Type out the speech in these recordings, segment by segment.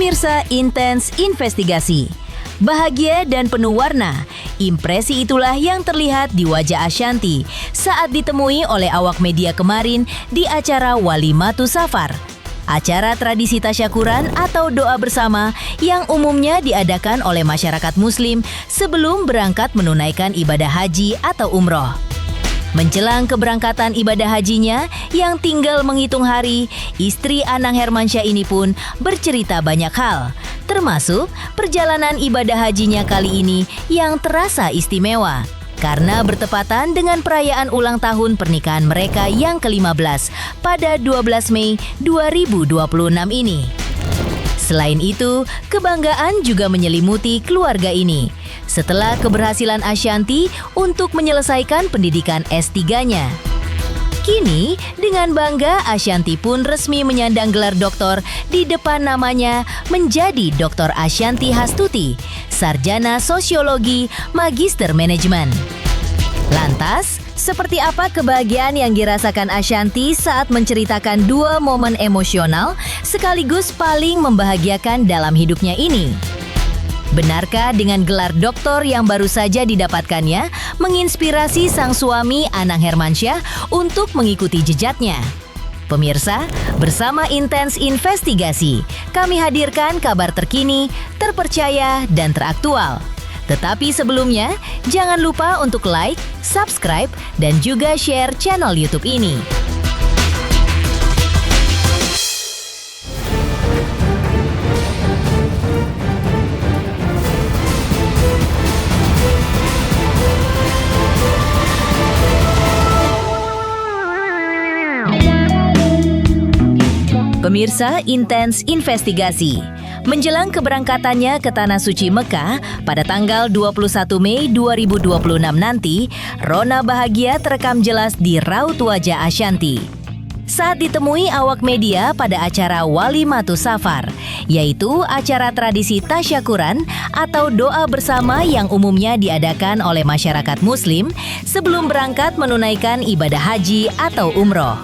Pemirsa Intens Investigasi. Bahagia dan penuh warna, impresi itulah yang terlihat di wajah Ashanty saat ditemui oleh awak media kemarin di acara Walimatu Safar. Acara tradisi tasyakuran atau doa bersama yang umumnya diadakan oleh masyarakat muslim sebelum berangkat menunaikan ibadah haji atau umroh. Menjelang keberangkatan ibadah hajinya yang tinggal menghitung hari, istri Anang Hermansyah ini pun bercerita banyak hal, termasuk perjalanan ibadah hajinya kali ini yang terasa istimewa karena bertepatan dengan perayaan ulang tahun pernikahan mereka yang ke-15 pada 12 Mei 2026 ini. Selain itu, kebanggaan juga menyelimuti keluarga ini setelah keberhasilan Ashanty untuk menyelesaikan pendidikan S3-nya. Kini, dengan bangga Ashanty pun resmi menyandang gelar doktor di depan namanya menjadi Dr. Ashanty Hastuti, Sarjana Sosiologi, Magister Manajemen. Lantas, seperti apa kebahagiaan yang dirasakan Ashanty saat menceritakan dua momen emosional sekaligus paling membahagiakan dalam hidupnya ini? Benarkah dengan gelar doktor yang baru saja didapatkannya menginspirasi sang suami Anang Hermansyah untuk mengikuti jejaknya? Pemirsa, bersama Intens Investigasi, kami hadirkan kabar terkini, terpercaya, dan teraktual. Tetapi sebelumnya, jangan lupa untuk like, subscribe, dan juga share channel YouTube ini. Pemirsa Intens Investigasi, menjelang keberangkatannya ke Tanah Suci Mekah pada tanggal 21 Mei 2026 nanti, rona bahagia terekam jelas di raut wajah Ashanty saat ditemui awak media pada acara Walimatu Safar, yaitu acara tradisi tasyakuran atau doa bersama yang umumnya diadakan oleh masyarakat muslim sebelum berangkat menunaikan ibadah haji atau umroh.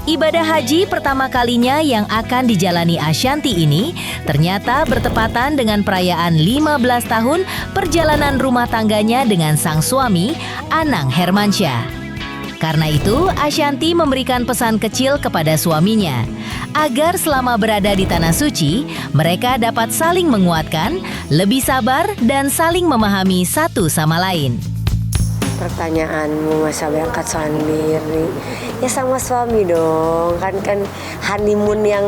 Ibadah haji pertama kalinya yang akan dijalani Ashanty ini ternyata bertepatan dengan perayaan 15 tahun perjalanan rumah tangganya dengan sang suami, Anang Hermansyah. Karena itu, Ashanty memberikan pesan kecil kepada suaminya, agar selama berada di Tanah Suci, mereka dapat saling menguatkan, lebih sabar, dan saling memahami satu sama lain. Pertanyaanmu masa berangkat sendiri, ya sama suami dong, kan honeymoon yang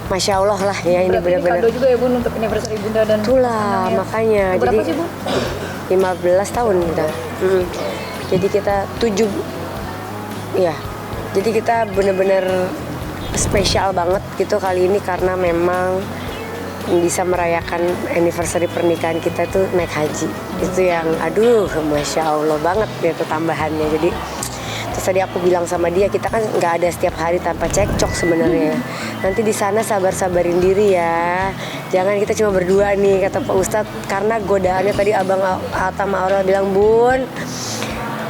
Masya Allah lah ya. Ini benar-benar kado juga ya Bun untuk anniversary Bunda dan itulah anaknya. makanya. Berapa jadi sih Bun? 15 tahun kita. Jadi kita 7 ya. Jadi kita benar-benar spesial banget gitu kali ini karena memang bisa merayakan anniversary pernikahan kita tuh naik haji. Itu yang aduh Masya Allah banget gitu tambahannya. Jadi terus tadi aku bilang sama dia, kita kan nggak ada setiap hari tanpa cekcok sebenarnya. Nanti di sana sabar-sabarin diri ya. Jangan kita cuma berdua nih kata Pak Ustadz, karena godaannya tadi Abang Atam Aurel bilang, Bun,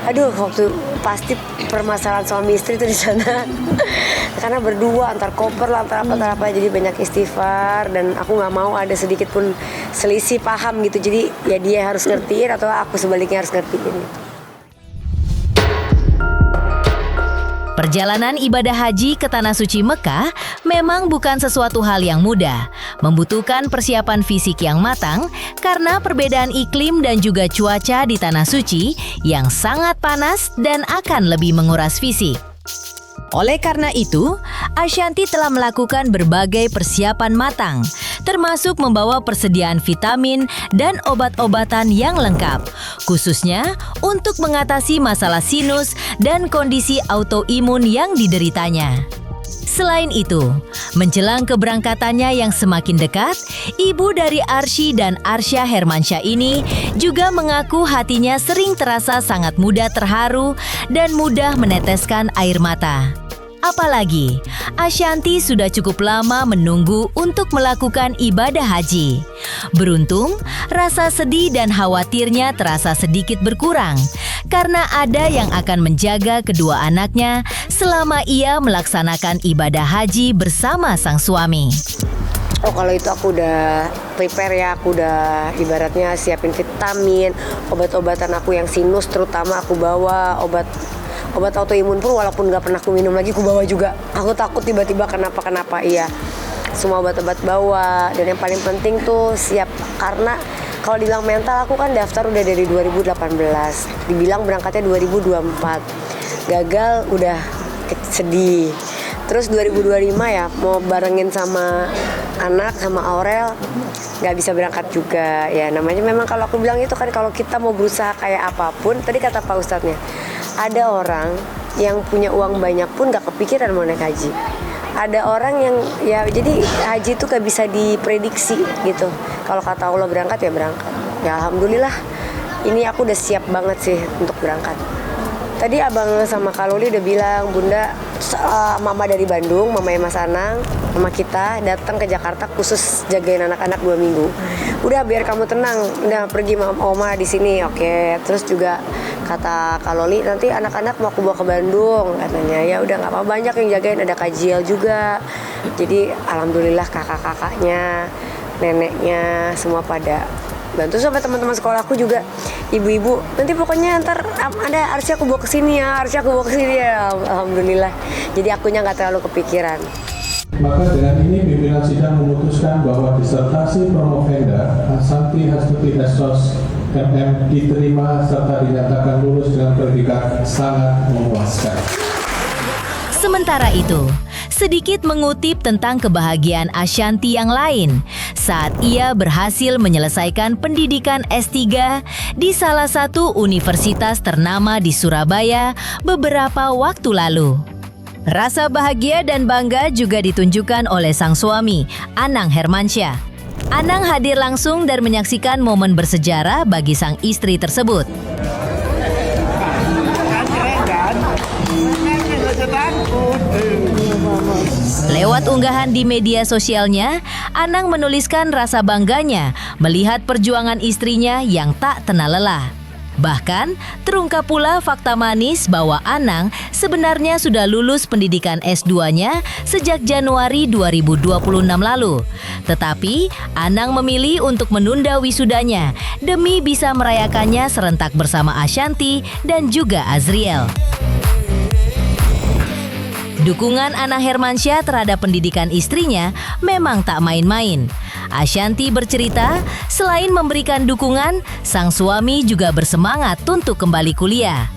aduh waktu pasti permasalahan suami istri itu di sana. Karena berdua antar koper lah, antar apa jadi banyak istighfar dan aku nggak mau ada sedikit pun selisih paham gitu. Jadi ya dia harus ngertiin atau aku sebaliknya harus ngertiin. Perjalanan ibadah haji ke Tanah Suci Mekah memang bukan sesuatu hal yang mudah, membutuhkan persiapan fisik yang matang karena perbedaan iklim dan juga cuaca di Tanah Suci yang sangat panas dan akan lebih menguras fisik. Oleh karena itu, Ashanty telah melakukan berbagai persiapan matang, termasuk membawa persediaan vitamin dan obat-obatan yang lengkap, khususnya untuk mengatasi masalah sinus dan kondisi autoimun yang dideritanya. Selain itu, menjelang keberangkatannya yang semakin dekat, ibu dari Arsy dan Arsyah Hermansyah ini juga mengaku hatinya sering terasa sangat mudah terharu dan mudah meneteskan air mata. Apalagi, Ashanty sudah cukup lama menunggu untuk melakukan ibadah haji. Beruntung, rasa sedih dan khawatirnya terasa sedikit berkurang karena ada yang akan menjaga kedua anaknya selama ia melaksanakan ibadah haji bersama sang suami. Oh kalau itu aku udah prepare ya, aku udah ibaratnya siapin vitamin, obat-obatan aku yang sinus terutama aku bawa, obat autoimun pun walaupun nggak pernah aku minum lagi aku bawa juga. Aku takut tiba-tiba kenapa iya. Semua obat-obat bawa, dan yang paling penting tuh siap, karena kalau dibilang mental aku kan daftar udah dari 2018, dibilang berangkatnya 2024, gagal udah sedih. Terus 2025 ya mau barengin sama anak sama Aurel nggak bisa berangkat juga ya, namanya memang kalau aku bilang itu kan kalau kita mau berusaha kayak apapun, tadi kata Pak Ustadznya ada orang yang punya uang banyak pun nggak kepikiran mau naik haji. Ada orang yang ya jadi haji itu gak bisa diprediksi gitu. Kalau kata Allah berangkat ya berangkat. Ya alhamdulillah ini aku udah siap banget sih untuk berangkat. Tadi abang sama Kak Loli udah bilang, Bunda, mama dari Bandung, mamanya Mas Anang, mama kita datang ke Jakarta khusus jagain anak-anak 2 minggu. Udah biar kamu tenang, udah pergi sama oma di sini, oke. Terus juga kata Kak Loli, nanti anak-anak mau aku bawa ke Bandung, katanya. Ya udah nggak apa-apa, banyak yang jagain, ada Kak Jiel juga. Jadi alhamdulillah kakak-kakaknya, neneknya semua pada bantu, sampai teman-teman sekolahku juga, ibu-ibu, nanti pokoknya ntar ada Arsy aku bawa ke sini ya, Arsy aku bawa ke sini ya. Alhamdulillah. Jadi akunya nggak terlalu kepikiran. Maka dengan ini pimpinan sidang memutuskan bahwa disertasi promovenda Ashanty Hastuti Estos MM diterima serta dinyatakan lulus dengan predikat sangat memuaskan. Sementara itu, sedikit mengutip tentang kebahagiaan Ashanty yang lain saat ia berhasil menyelesaikan pendidikan S3 di salah satu universitas ternama di Surabaya beberapa waktu lalu. Rasa bahagia dan bangga juga ditunjukkan oleh sang suami, Anang Hermansyah. Anang hadir langsung dan menyaksikan momen bersejarah bagi sang istri tersebut. Lewat unggahan di media sosialnya, Anang menuliskan rasa bangganya melihat perjuangan istrinya yang tak kenal lelah. Bahkan, terungkap pula fakta manis bahwa Anang sebenarnya sudah lulus pendidikan S2-nya sejak Januari 2026 lalu. Tetapi, Anang memilih untuk menunda wisudanya demi bisa merayakannya serentak bersama Ashanty dan juga Azriel. Dukungan Anang Hermansyah terhadap pendidikan istrinya memang tak main-main. Ashanty bercerita, selain memberikan dukungan, sang suami juga bersemangat untuk kembali kuliah.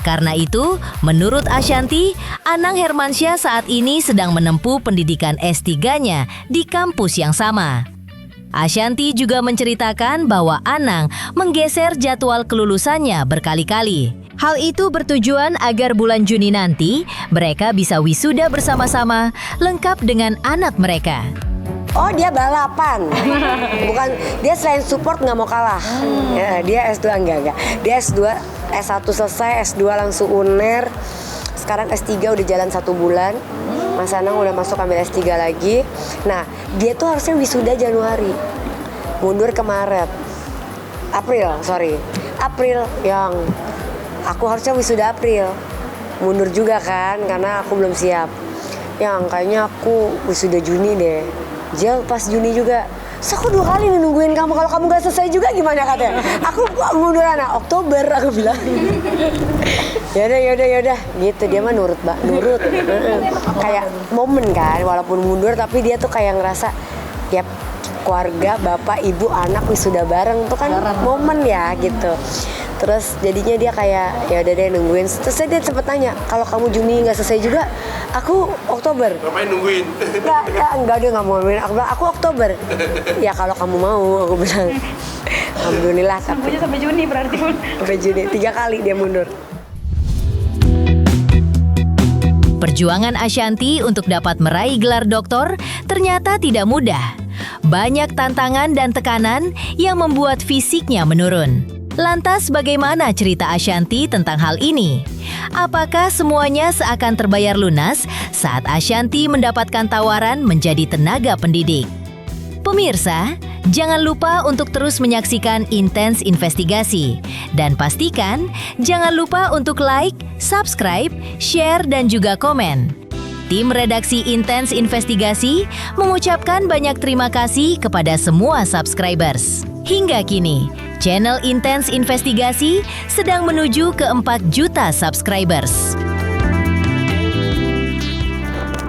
Karena itu, menurut Ashanty, Anang Hermansyah saat ini sedang menempuh pendidikan S3-nya di kampus yang sama. Ashanty juga menceritakan bahwa Anang menggeser jadwal kelulusannya berkali-kali. Hal itu bertujuan agar bulan Juni nanti mereka bisa wisuda bersama-sama, lengkap dengan anak mereka. Oh dia balapan, bukan dia selain support nggak mau kalah. Ya, dia S2 enggak. Dia S2, S1 selesai, S2 langsung UNER. Sekarang S3 udah jalan 1 bulan. Mas Anang udah masuk ambil S3 lagi. Nah dia tuh harusnya wisuda Januari, mundur ke Maret, April yang aku harusnya wisuda April, mundur juga kan karena aku belum siap. Yang kayaknya aku wisuda Juni deh. Jel pas Juni juga. So aku 2 kali nungguin kamu, kalau kamu gak selesai juga gimana katanya. Aku munduran Oktober aku bilang. Yaudah gitu, dia mah nurut. Kayak momen kan, walaupun mundur tapi dia tuh kayak ngerasa ya keluarga, bapak, ibu, anak wisuda bareng tuh kan momen ya gitu. Terus jadinya dia kayak ya udah deh nungguin. Terus dia sempet tanya, kalau kamu Juni nggak selesai juga, aku Oktober. Ngapain nungguin? Enggak dia nggak mau nungguin. Aku bilang aku Oktober. Ya kalau kamu mau, aku bilang. Alhamdulillah. Nunggunya sampai Juni berarti pun. Sampai Juni 3 kali dia mundur. Perjuangan Ashanty untuk dapat meraih gelar doktor ternyata tidak mudah. Banyak tantangan dan tekanan yang membuat fisiknya menurun. Lantas bagaimana cerita Ashanty tentang hal ini? Apakah semuanya seakan terbayar lunas saat Ashanty mendapatkan tawaran menjadi tenaga pendidik? Pemirsa, jangan lupa untuk terus menyaksikan Intens Investigasi. Dan pastikan jangan lupa untuk like, subscribe, share, dan juga komen. Tim redaksi Intens Investigasi mengucapkan banyak terima kasih kepada semua subscribers. Hingga kini, channel Intens Investigasi sedang menuju ke 4 juta subscribers.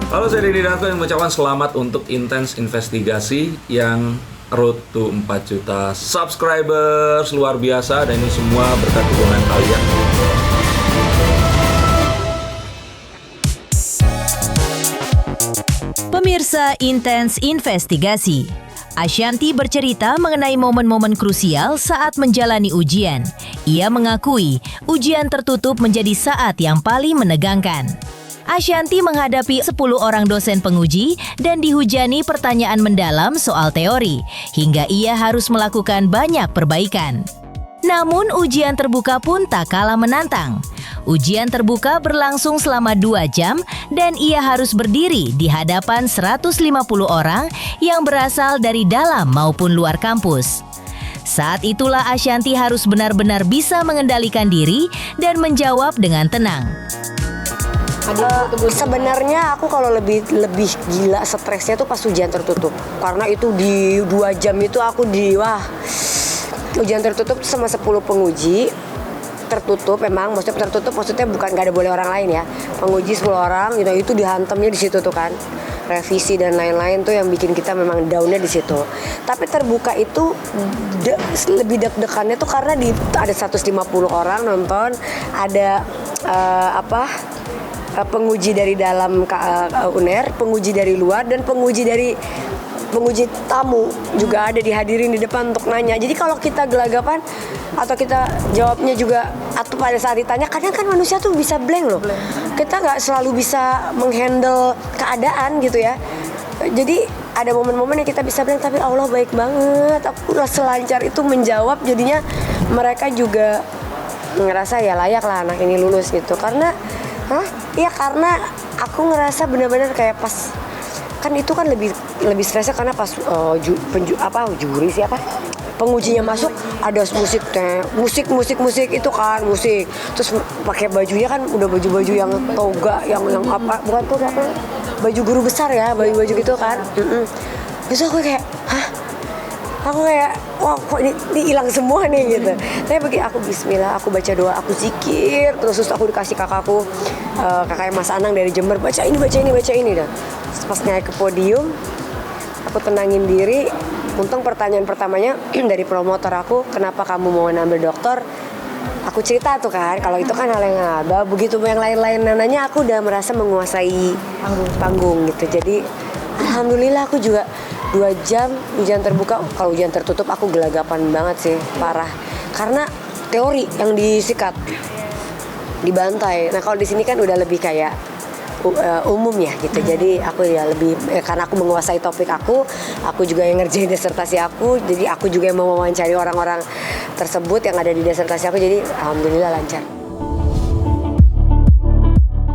Halo, saya Deddy Darko yang mengucapkan selamat untuk Intens Investigasi yang road to 4 juta subscribers. Luar biasa, dan ini semua berkat dukungan kalian. Pemirsa Intens Investigasi, Ashanti bercerita mengenai momen-momen krusial saat menjalani ujian. Ia mengakui ujian tertutup menjadi saat yang paling menegangkan. Ashanti menghadapi 10 orang dosen penguji dan dihujani pertanyaan mendalam soal teori, hingga ia harus melakukan banyak perbaikan. Namun ujian terbuka pun tak kalah menantang. Ujian terbuka berlangsung selama 2 jam dan ia harus berdiri di hadapan 150 orang yang berasal dari dalam maupun luar kampus. Saat itulah Ashanti harus benar-benar bisa mengendalikan diri dan menjawab dengan tenang. Sebenarnya aku kalau lebih gila stresnya tuh pas ujian tertutup, karena itu di 2 jam itu aku ujian tertutup sama 10 penguji. Tertutup memang, maksudnya bukan nggak ada boleh orang lain ya, penguji 10 orang gitu, itu dihantamnya di situ tuh kan, revisi dan lain-lain tuh yang bikin kita memang downnya di situ. Tapi terbuka itu lebih deg-degannya tuh karena ada 150 orang nonton, ada penguji dari dalam UNER, penguji dari luar, dan penguji tamu juga ada dihadirin di depan untuk nanya. Jadi kalau kita gelagapan atau kita jawabnya juga, atau pada saat ditanya, kadang kan manusia tuh bisa blank loh. Kita nggak selalu bisa menghandle keadaan gitu ya. Jadi ada momen-momen yang kita bisa blank, tapi Allah baik banget. Aku udah selancar itu menjawab, jadinya mereka juga ngerasa ya layak lah anak ini lulus gitu. Karena karena aku ngerasa benar-benar kayak pas, kan itu kan lebih stresnya karena pas juri siapa pengujinya masuk, ada musik itu kan, musik, terus pakai bajunya kan udah baju yang toga yang bukan toga, baju guru besar ya, baju gitu kan. Terus aku kayak wah kok ini hilang semua nih gitu. Tapi begitu aku bismillah, aku baca doa, aku zikir, terus aku dikasih kakakku, kakaknya Mas Anang dari Jember, baca ini dah. Pas naik ke podium, aku tenangin diri. Untung pertanyaan pertamanya dari promotor aku, kenapa kamu mau ngambil dokter? Aku cerita tuh kan, kalau itu kan hal yang begitu yang lain-lain nanya, aku udah merasa menguasai panggung gitu. Jadi alhamdulillah aku juga 2 jam ujian terbuka. Kalau ujian tertutup aku gelagapan banget sih, parah. Karena teori yang disikat, dibantai. Nah kalau di sini kan udah lebih kayak umum ya gitu. Jadi aku ya lebih karena aku menguasai topik aku juga yang ngerjain disertasi aku. Jadi aku juga yang mau mewawancari orang-orang tersebut yang ada di disertasi aku. Jadi alhamdulillah lancar.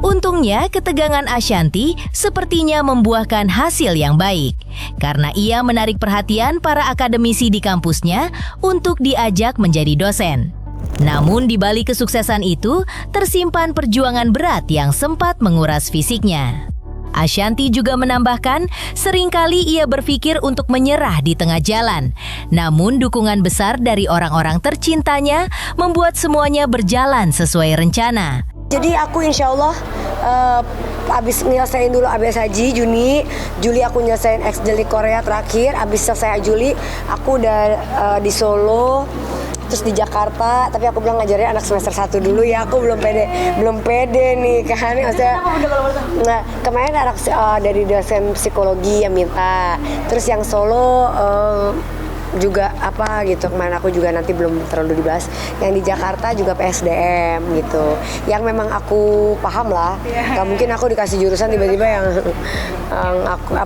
Untungnya, ketegangan Ashanti sepertinya membuahkan hasil yang baik, karena ia menarik perhatian para akademisi di kampusnya untuk diajak menjadi dosen. Namun di balik kesuksesan itu, tersimpan perjuangan berat yang sempat menguras fisiknya. Ashanti juga menambahkan, seringkali ia berpikir untuk menyerah di tengah jalan. Namun dukungan besar dari orang-orang tercintanya membuat semuanya berjalan sesuai rencana. Jadi aku insya Allah abis nyelesain dulu ABS Haji Juli aku nyelesain X-Jeli Korea terakhir. Abis selesai Juli aku udah di Solo, terus di Jakarta. Tapi aku bilang ngajarin anak semester 1 dulu ya, aku belum pede nih kan. Nah kemarin anak dari dosen psikologi yang minta, terus yang Solo juga gitu. Kemarin aku juga nanti belum terlalu dibahas. Yang di Jakarta juga PSDM gitu, yang memang aku paham lah. Gak mungkin aku dikasih jurusan tiba-tiba yang aku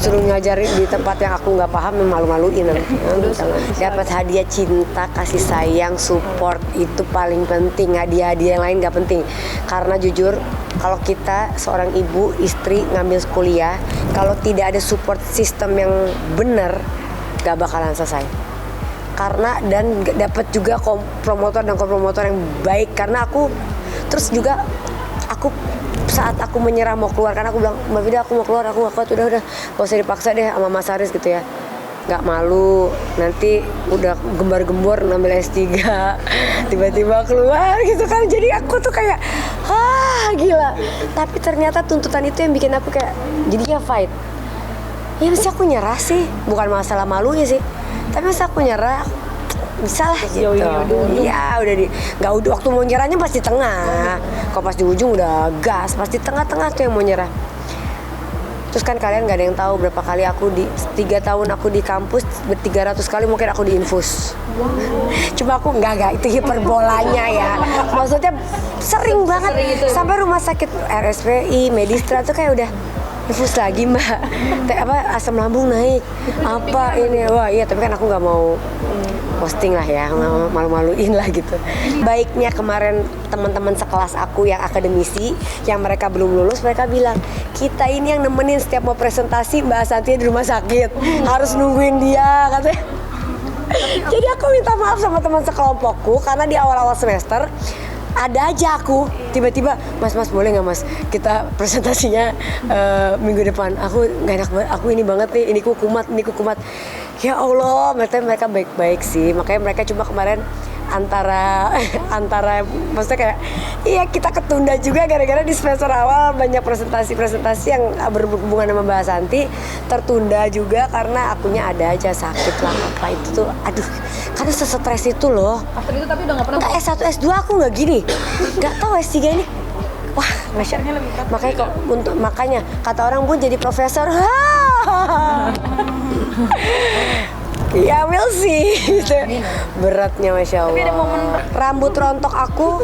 suruh ngajarin di tempat yang aku nggak paham, malu-maluin. Dapat hadiah cinta, kasih sayang, support itu paling penting. Hadiah-hadiah yang lain nggak penting, karena jujur kalau kita seorang ibu istri ngambil kuliah, kalau tidak ada support system yang benar, gak bakalan selesai. Karena dan dapat juga promotor dan kompromotor yang baik, karena aku saat aku menyerah mau keluar, karena aku bilang Mbak Vida aku mau keluar, aku gak kuat, udah gak usah dipaksa deh sama Mas Haris gitu ya, gak malu nanti udah gembar-gembor ngambil S3 tiba-tiba keluar gitu kan. Jadi aku tuh kayak gila, tapi ternyata tuntutan itu yang bikin aku kayak jadinya fight. Ya mesti aku nyerah sih, bukan masalah malunya sih, tapi mesti aku nyerah bisa lah gitu. Iya udah nggak udah waktu mau nyerahnya pas di tengah, kalau pas di ujung udah gas, pas di tengah-tengah tuh yang mau nyerah. Terus kan kalian nggak ada yang tahu berapa kali aku 3 tahun aku di kampus, 300 kali mungkin aku diinfus. Cuma aku nggak itu hiperbolanya ya, maksudnya sering banget sampai rumah sakit RSPI Medistra tuh kayak udah infus lagi mbak, asam lambung naik apa ini, wah iya, tapi kan aku nggak mau posting lah ya, malu-maluin lah gitu. Baiknya kemarin teman-teman sekelas aku yang akademisi, yang mereka belum lulus, mereka bilang kita ini yang nemenin setiap mau presentasi Mbak Asanti di rumah sakit, harus nungguin dia katanya. Jadi aku minta maaf sama teman sekelompokku karena di awal-awal semester ada aja aku tiba-tiba mas boleh nggak mas kita presentasinya minggu depan, aku nggak enak banget, aku ini banget nih, ini kumat. Ya Allah, mereka baik-baik sih, makanya mereka cuma kemarin antara maksudnya kayak iya kita ketunda juga gara-gara di semester awal banyak presentasi yang berhubungan sama Mbak Santi tertunda juga karena akunya ada aja sakit lah apa itu tuh, aduh karena sesetres itu loh. After itu tapi udah nggak pernah. S1 S2 aku nggak gini, nggak tahu S3 ini. Wah, makanya kata orang pun jadi profesor. Ya we'll see gitu. Beratnya Masya Allah. Tapi ada momen rambut rontok aku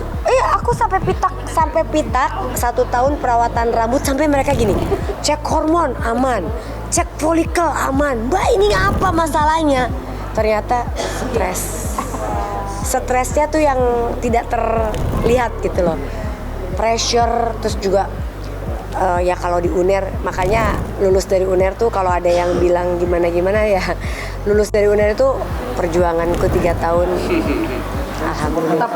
sampai pitak 1 tahun perawatan rambut sampai mereka gini, cek hormon aman, cek folikel aman, Mbak ini apa masalahnya? Ternyata stresnya tuh yang tidak terlihat gitu loh, pressure, terus juga ya kalau di UNER, makanya lulus dari UNER tuh kalau ada yang bilang gimana ya, lulus dari UNER itu perjuanganku 3 tahun. Alhamdulillah.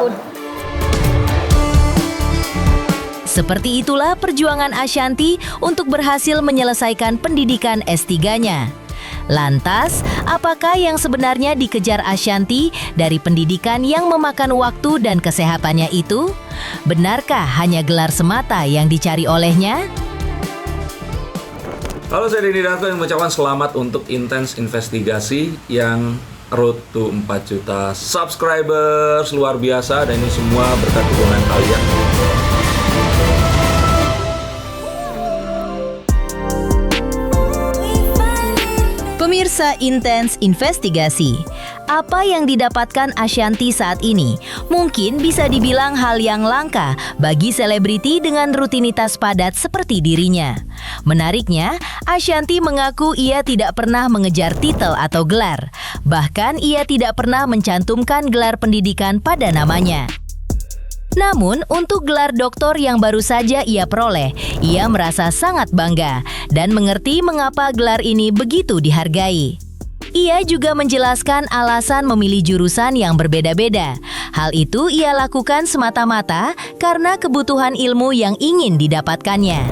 Seperti itulah perjuangan Ashanti untuk berhasil menyelesaikan pendidikan S3-nya. Lantas, apakah yang sebenarnya dikejar Ashanti dari pendidikan yang memakan waktu dan kesehatannya itu? Benarkah hanya gelar semata yang dicari olehnya? Halo, saya Denny Darko yang mengucapkan selamat untuk Intens Investigasi yang road to 4 juta subscribers, luar biasa, dan ini semua berkat dukungan kalian. Pemirsa Intens Investigasi, apa yang didapatkan Ashanti saat ini mungkin bisa dibilang hal yang langka bagi selebriti dengan rutinitas padat seperti dirinya. Menariknya, Ashanti mengaku ia tidak pernah mengejar titel atau gelar. Bahkan ia tidak pernah mencantumkan gelar pendidikan pada namanya. Namun, untuk gelar doktor yang baru saja ia peroleh, ia merasa sangat bangga dan mengerti mengapa gelar ini begitu dihargai. Ia juga menjelaskan alasan memilih jurusan yang berbeda-beda. Hal itu ia lakukan semata-mata karena kebutuhan ilmu yang ingin didapatkannya.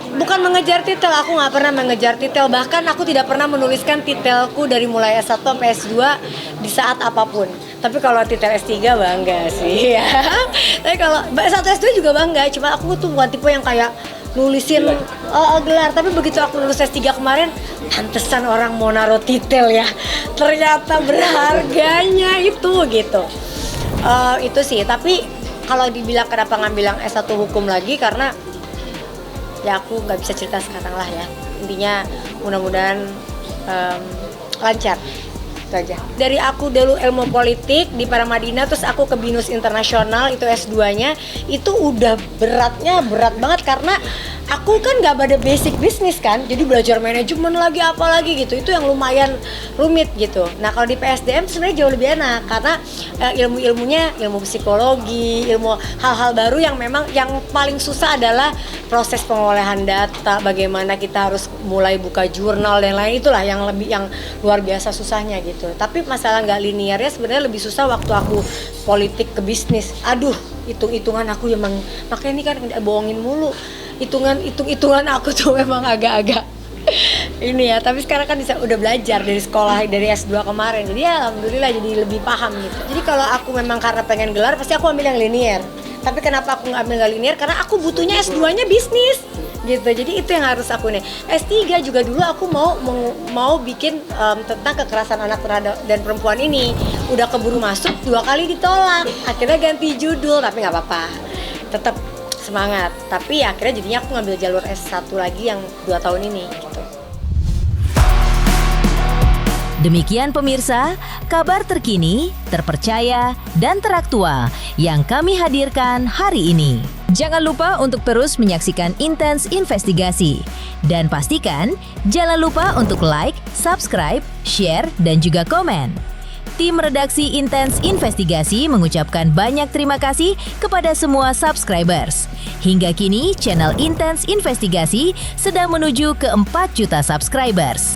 Bukan mengejar titel, aku nggak pernah mengejar titel. Bahkan aku tidak pernah menuliskan titelku dari mulai S1 sampai S2 di saat apapun. Tapi kalau titel S3 bangga sih ya. Tapi kalau S1 S2 juga bangga. Cuma aku tuh bukan tipe yang kayak nulisin gelar. Tapi begitu aku lulus S3 kemarin, pantesan orang mau naruh titel ya. Ternyata berharganya itu gitu. Itu sih. Tapi kalau dibilang kenapa ngambil yang S1 hukum lagi, karena ya aku nggak bisa cerita sekarang lah ya. Intinya mudah-mudahan lancar. Itu aja. Dari aku dulu ilmu politik di Paramadina, terus aku ke BINUS Internasional, itu S2-nya, itu udah berat banget karena aku kan gak pada basic bisnis kan, jadi belajar manajemen lagi apalagi gitu, itu yang lumayan rumit gitu. Nah kalau di PSDM sebenarnya jauh lebih enak karena ilmu-ilmunya ilmu psikologi, ilmu hal-hal baru yang memang yang paling susah adalah proses pengolahan data, bagaimana kita harus mulai buka jurnal dan lain, itulah yang luar biasa susahnya gitu. Tapi masalah nggak linearnya sebenarnya lebih susah waktu aku politik ke bisnis. Aduh, hitung-hitungan aku emang, makanya ini kan bohongin mulu. Hitungan aku tuh memang agak-agak ini ya, tapi sekarang kan udah belajar dari sekolah, dari S2 kemarin, jadi ya alhamdulillah jadi lebih paham gitu. Jadi kalau aku memang karena pengen gelar, pasti aku ambil yang linear. Tapi kenapa aku nggak ambil yang linear? Karena aku butuhnya S2-nya bisnis gitu. Jadi itu yang harus aku nih. S3 juga dulu aku mau bikin tentang kekerasan anak terhadap dan perempuan ini. Udah keburu masuk, 2 kali ditolak. Akhirnya ganti judul, tapi nggak apa-apa. Tetap semangat. Tapi ya, akhirnya jadinya aku ngambil jalur S1 lagi yang 2 tahun ini gitu. Demikian pemirsa, kabar terkini, terpercaya, dan teraktual yang kami hadirkan hari ini. Jangan lupa untuk terus menyaksikan Intens Investigasi. Dan pastikan, jangan lupa untuk like, subscribe, share, dan juga komen. Tim redaksi Intens Investigasi mengucapkan banyak terima kasih kepada semua subscribers. Hingga kini, channel Intens Investigasi sedang menuju ke 4 juta subscribers.